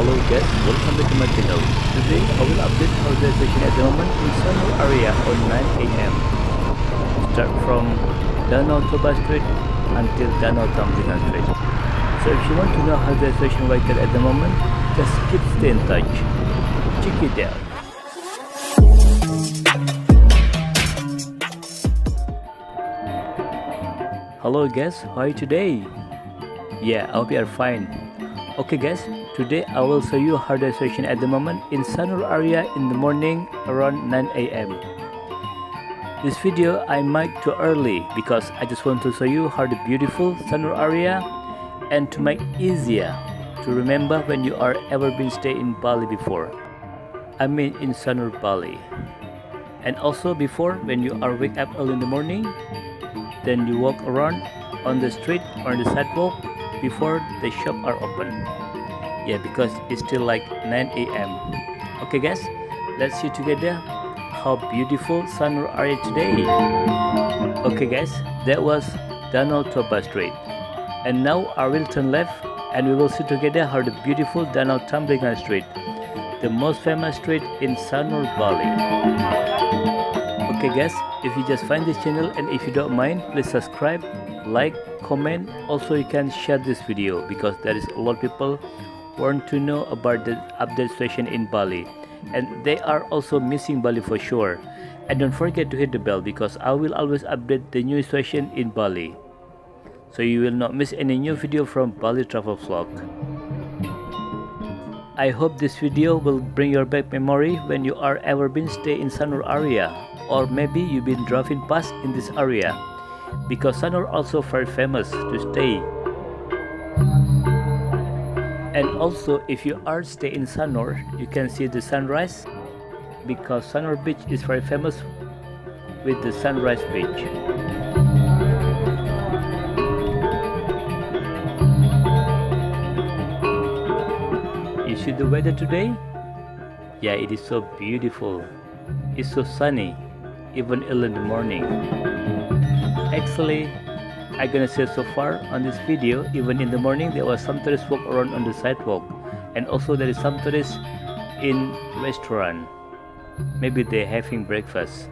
Hello guys, welcome back to my channel. Today I will update our station at the moment in Sanur area on 9 AM. Start from Danau Toba Street until Danau Tamblingan Street. So if you want to know how the station located at the moment, just stay in touch. Check it out. Hello guys, how are you today? Yeah, I hope you are fine. Okay guys, today I will show you how the situation at the moment in Sanur area in the morning around 9 AM. This video I make too early because I just want to show you how the beautiful Sanur area and to make easier to remember when you are ever been stay in Bali before. I mean in Sanur Bali. And also before when you are wake up early in the morning, then you walk around on the street or on the sidewalk before the shop are open. Yeah, because it's still like 9 AM. Okay guys, let's see together how beautiful Sanur area today. Okay guys, that was Danau Toba Street. And now I will turn left and we will see together how the beautiful Danau Tamblingan Street, the most famous street in Sanur Bali. Okay guys, if you just find this channel and if you don't mind, please subscribe, like, comment. Also you can share this video because there is a lot of people want to know about the update station in Bali and they are also missing Bali for sure. And don't forget to hit the bell because I will always update the new station in Bali, so you will not miss any new video from Bali Travel Vlog. I hope this video will bring your back memory when you are ever been stay in Sanur area, or maybe you've been driving past in this area, because Sanur also very famous to stay. And also if you are stay in Sanur, you can see the sunrise because Sanur beach is very famous with the sunrise beach. You see the weather today? Yeah, it is so beautiful. It's so sunny, even early in the morning. Actually, I'm gonna say so far on this video, even in the morning there was some tourists walk around on the sidewalk, and also there is some tourists in restaurant. Maybe they're having breakfast.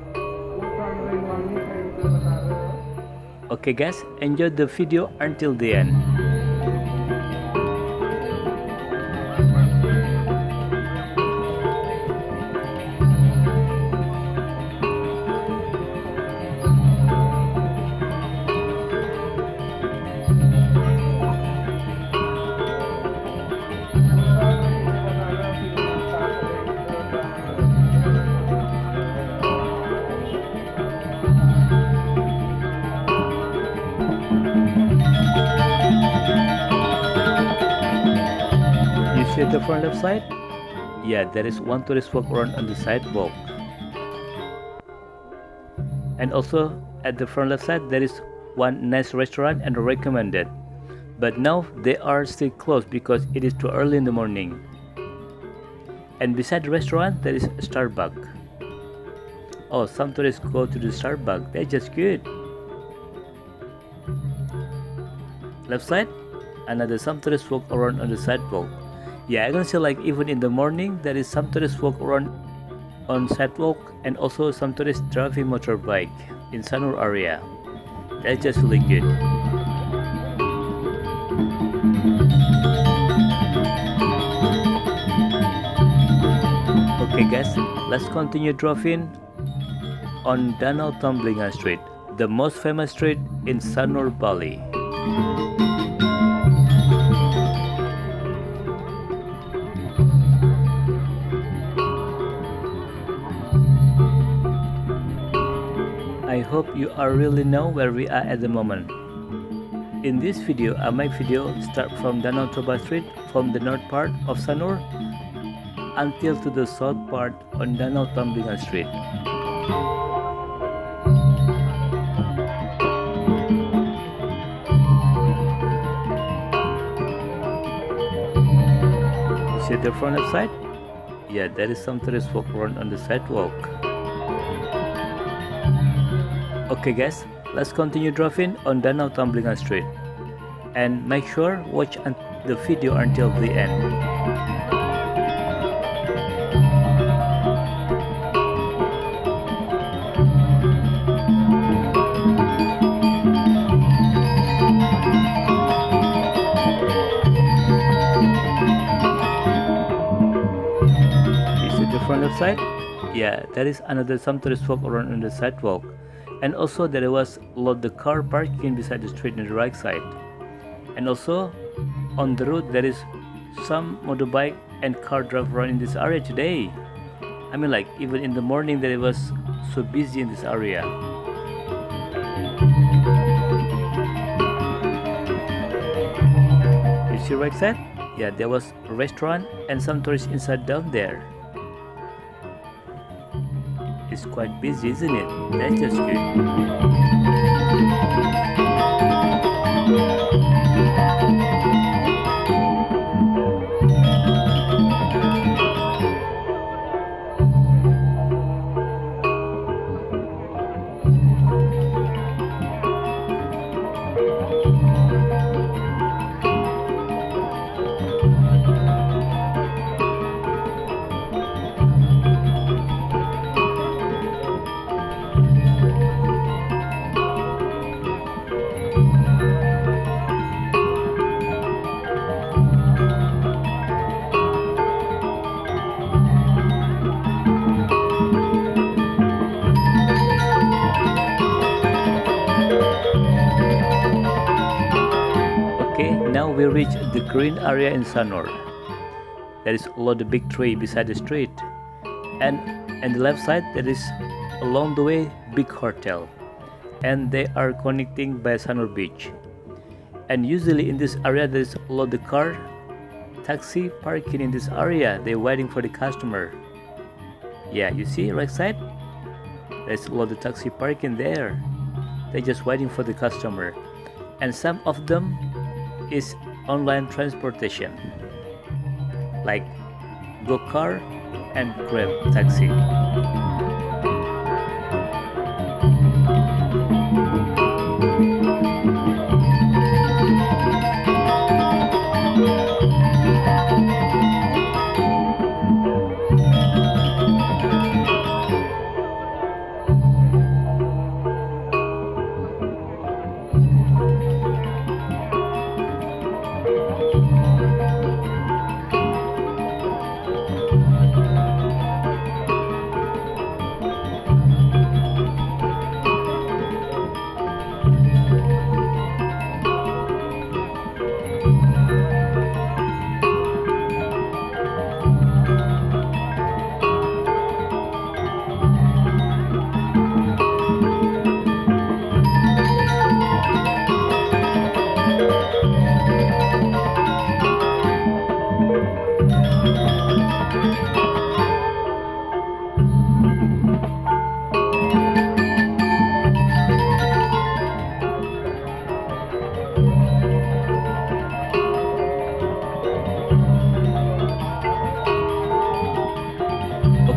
Okay guys, enjoy the video until the end. See the front left side? Yeah, there is one tourist walk around on the sidewalk. And also at the front left side there is one nice restaurant and recommended. But now they are still closed because it is too early in the morning. And beside the restaurant there is a Starbucks. Oh, some tourists go to the Starbucks. That's just good. Left side? Another some tourists walk around on the sidewalk. Yeah, I can see like even in the morning there is some tourists walk around on sidewalk and also some tourists driving motorbike in Sanur area. That's just really good. Okay guys, let's continue driving on Danau Tamblingan Street, the most famous street in Sanur Bali. I hope you are really know where we are at the moment. In this video, I make video start from Danau Toba Street from the north part of Sanur until to the south part on Danau Tamblingan Street. See the front left side? Yeah, there is some tourists walk around on the sidewalk. Okay guys, let's continue driving on Danau Tamblingan Street and make sure watch the video until the end. left side, yeah, there is another some tourists walk around on the sidewalk, and also there was a lot of car parking beside the street on the right side, and also on the road there is some motorbike and car drive around in this area today. I mean, like, even in the morning there was so busy in this area. You see right side? Yeah, there was a restaurant and some tourists inside down there. It's quite busy, isn't it? That's just good. Now we reach the green area in Sanur. There is a lot of big tree beside the street, and on the left side there is along the way big hotel, and they are connecting by Sanur beach. And usually in this area there is a lot of car, taxi parking in this area. They're waiting for the customer. Yeah, you see right side? There's a lot of taxi parking there. They're just waiting for the customer, and some of them is online transportation like GoCar and Grab taxi.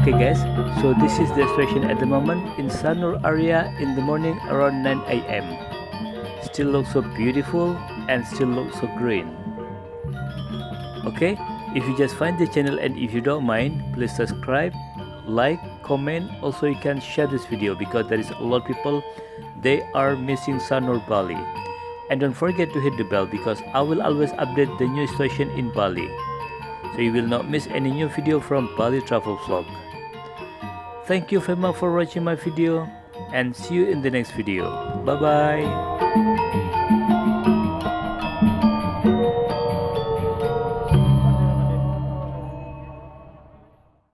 Okay guys, so this is the situation at the moment in Sanur area in the morning around 9 a.m. Still looks so beautiful and still looks so green. Okay, if you just find the channel and if you don't mind, please subscribe, like, comment. Also you can share this video because there is a lot of people, they are missing Sanur Bali. And don't forget to hit the bell because I will always update the new station in Bali, so you will not miss any new video from Bali travel vlog. Thank you very much for watching my video and see you in the next video. Bye bye.